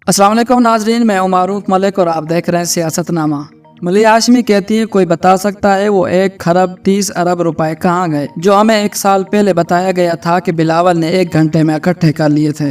अस्सलाम वालेकुम नाजरीन, मैं मारूफ मलिक और आप देख रहे हैं सियासत नामा। मलिया हाशमी कहती है कोई बता सकता है वो 1 खरब 30 अरब रुपए कहाँ गए, जो हमें 1 साल पहले बताया गया था कि बिलावल ने 1 घंटे में इकट्ठे कर लिए थे।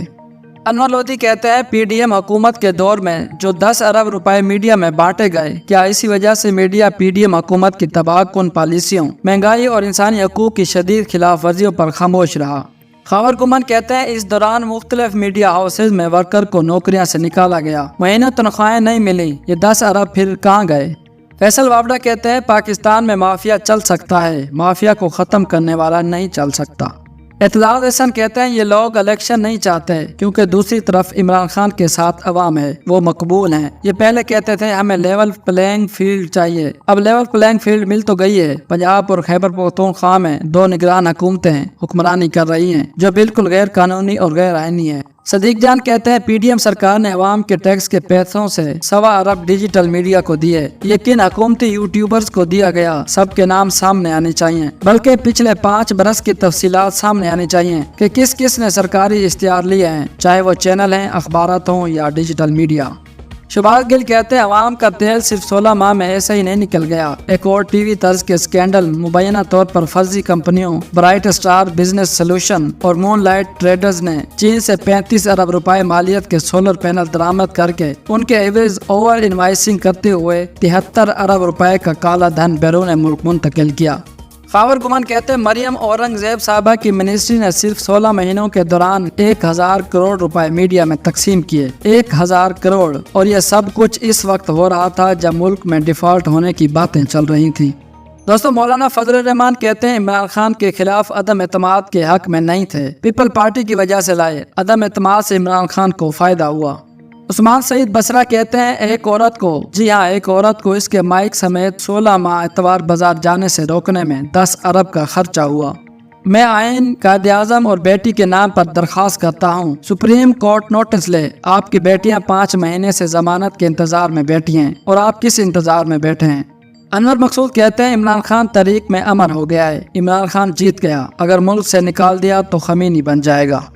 अनवर लोधी कहते हैं पीडीएम हुकूमत के दौर में जो 10 अरब रुपए मीडिया में बांटे गए, क्या इसी वजह से मीडिया पीडीएम हुकूमत की तबाहकुन पॉलिसियों, महंगाई और इंसानी हकूक की शदीद खिलाफ वर्जियों पर खामोश रहा। खबर गुमन कहते हैं इस दौरान मुख्तलिफ मीडिया हाउसेज में वर्कर को नौकरियां से निकाला गया, महीनों तनख्वाहें नहीं मिली, ये 10 अरब फिर कहाँ गए। फैसल वावड़ा कहते हैं पाकिस्तान में माफिया चल सकता है, माफिया को ख़त्म करने वाला नहीं चल सकता। एतजाज हसन कहते हैं ये लोग इलेक्शन नहीं चाहते क्योंकि दूसरी तरफ इमरान खान के साथ अवाम है, वो मकबूल हैं। ये पहले कहते थे हमें लेवल प्लेइंग फील्ड चाहिए, अब लेवल प्लेइंग फील्ड मिल तो गई है। पंजाब और खैबर पख्तूनख्वा में 2 निगरान हुकूमतें हुक्मरानी कर रही हैं जो बिल्कुल गैर कानूनी और गैर आईनी है। सदीक जान कहते हैं पीडीएम सरकार ने अवाम के टैक्स के पैसों से 1.25 अरब डिजिटल मीडिया को दिए, ये किन हुकूमती यूट्यूबर्स को दिया गया, सबके नाम सामने आने चाहिए, बल्कि पिछले 5 बरस की तफसीलात सामने आनी चाहिए कि किस किस ने सरकारी इख्तियार लिए हैं, चाहे वो चैनल हैं, अखबारात हों या डिजिटल मीडिया। शुभाष गिल कहते हैं अवाम का तेल सिर्फ 16 माह में ऐसे ही नहीं निकल गया। एक और टीवी तर्ज के स्कैंडल मुबैना तौर पर फर्जी कंपनियों ब्राइट स्टार बिजनेस सोल्यूशन और मूनलाइट ट्रेडर्स ने चीन से 35 अरब रुपए मालियत के सोलर पैनल दरामद करके उनके एवरेज ओवर इनवाइसिंग करते हुए 73 अरब रुपए का काला धन बैरून मुल्क मुंतकिल किया। खबर गुमान कहते हैं मरियम औरंगजेब साहबा की मिनिस्ट्री ने सिर्फ 16 महीनों के दौरान 1000 करोड़ रुपए मीडिया में तकसीम किए। 1000 करोड़, और यह सब कुछ इस वक्त हो रहा था जब मुल्क में डिफॉल्ट होने की बातें चल रही थी। दोस्तों, मौलाना फजल रहमान कहते हैं इमरान खान के खिलाफ अदम एतमाद के हक में नहीं थे, पीपल पार्टी की वजह से लाए। अदम एतमाद से इमरान खान को फायदा हुआ। उस्मान सईद बसरा कहते हैं एक औरत को, जी हाँ, एक औरत को इसके माइक समेत 16 माह एतवार बाजार जाने से रोकने में 10 अरब का खर्चा हुआ। मैं आइन कायद-ए-आज़म और बेटी के नाम पर दरख्वास्त करता हूँ, सुप्रीम कोर्ट नोटिस ले। आपकी बेटियाँ 5 महीने से जमानत के इंतजार में बैठी हैं और आप किस इंतजार में बैठे हैं। अनवर मकसूद कहते हैं इमरान खान तारीख में अमर हो गया है, इमरान खान जीत गया, अगर मुल्क से निकाल दिया तो खमीनी बन जाएगा।